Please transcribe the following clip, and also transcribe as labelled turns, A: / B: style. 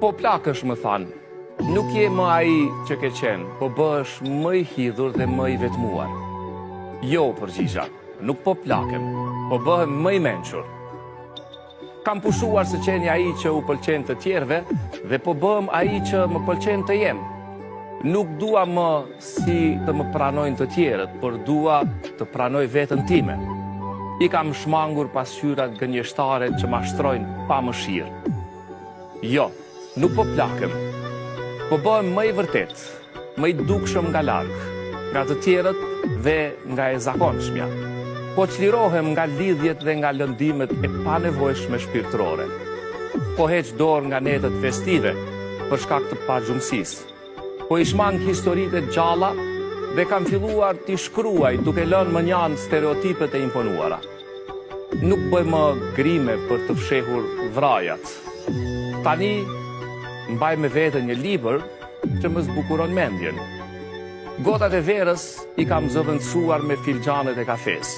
A: po plakësh më thanë, nuk je më ai që ke qenë, po bëhesh më i hidhur dhe më i vetmuar. Jo, përgjigja, nuk po plakem, po bëhem më i mençur. Kam pushuar se qeni ai që u pëlqen të tjerve dhe po bëhem ai që më pëlqen të jem. Nuk dua më si të më pranojnë të tjerët, por dua të pranoj veten time. I kam shmangur pasqyrat gënjeshtare që ma shtrojnë pa mëshirë. Jo, nuk po plakem, po bëhem më i vërtet, më i dukshëm nga larg, nga të tjerët dhe nga e zakonshmja. Po çlirohem nga lidhjet dhe nga lëndimet e panevojshme shpirtërore. Po heq dorë nga netët festive për shkak të pagjumësisë. Po i shmang historitë e gjalla dhe kam filluar t'i shkruaj duke lënë më njanë stereotipet e imponuara. Nuk bëj më grime për të fshehur vrajat. Tani mbaj me vete një libër që më zbukuron mendjen. Gotat e verës i kam zëvendësuar me filxhanet e kafes.